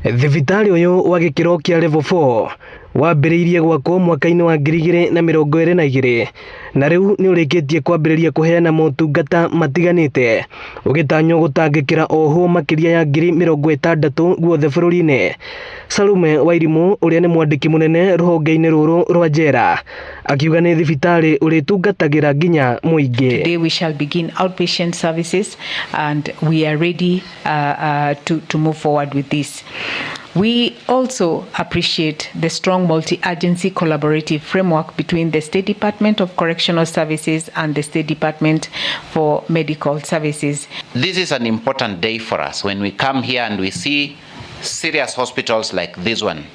Thibitarĩ ũyũ wa gĩkĩro kĩa level 4 wambĩrĩirie gwakwo mwaka-inĩ wa 2022 na rĩu nĩ ũrĩkĩtie kwambĩrĩria kũheana motungata matiganĩte ũgĩtanywo gũtangĩkĩra oho makĩria ya 60,000 guothe bũrũri-inĩ. Salume Wairimũ ũrĩa nĩ mwandĩki mũnene rũhonge-inĩ rũrũ rwa njera akiuga nĩ thibitarĩ ũrĩtungatagĩra nginya mũingĩ. Today we shall begin outpatient services and we are ready to move forward with this. We also appreciate the strong multi-agency collaborative framework between the State Department of Correctional Services and the State Department for Medical Services. This is an important day for us when we come here and we see serious hospitals like this one,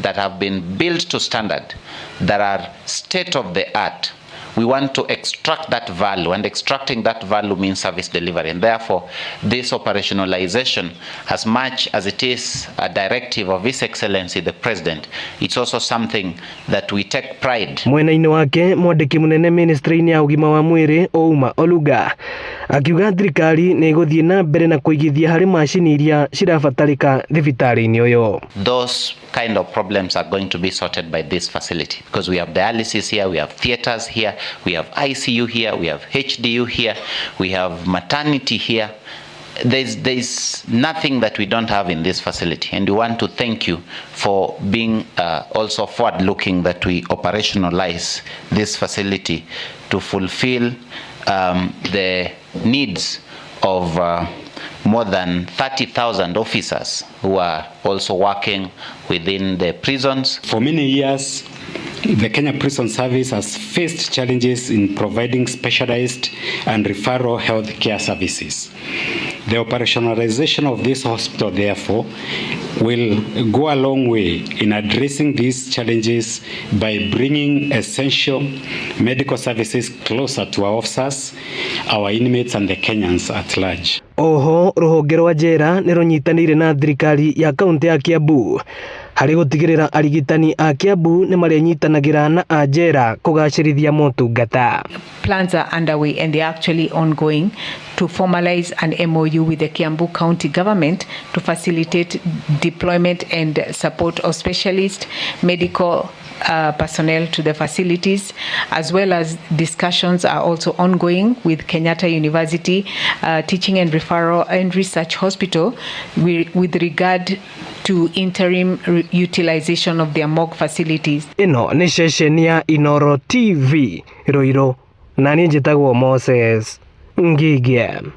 that have been built to standard, that are state of the art. We want to extract that value, and extracting that value means service delivery. And therefore, this operationalization, as much as it is a directive of His Excellency the President, it's also something that we take pride. Mwena-inĩ wake mwandĩki mũnene ministry-inĩ ya ũgima wa mwĩrĩ Ouma Oluga akiuga thirikari nĩ ĩgũthiĩ na mbere na kũigithia harĩ macini iria cirabatarĩka thibitarĩ-inĩ ũyũ. Those kind of problems are going to be sorted by this facility, because we have dialysis here, we have theaters here, we have ICU here, we have HDU here, we have maternity here. There's nothing that we don't have in this facility, and we want to thank you for being also forward-looking that we operationalize this facility to fulfill the needs of more than 30,000 officers who are also working within the prisons. For many years, the Kenya Prison Service has faced challenges in providing specialized and referral health care services. The operationalization of this hospital, therefore, will go a long way in addressing these challenges by bringing essential medical services closer to our officers, our inmates, and the Kenyans at large. Oho rũhonge rwa njera nĩ rũnyitanĩire na thirikari ya kaunti ya Kiambu harĩ gũtigĩrĩra arigitani a Kiambu nĩ marenyitanagĩra na a njera kũgacĩrithia motungata. Plans are underway and they are actually ongoing to formalize an MOU with the Kiambu County government to facilitate deployment and support of specialist medical personnel to the facilities, as well as discussions are also ongoing with Kenyatta University Teaching and Referral and Research Hospital with regard to interim utilization of their morgue facilities. Ino ni ceceni ya Inoro TV Ruiru, na niĩ njĩtagwo Moses Ngigĩ.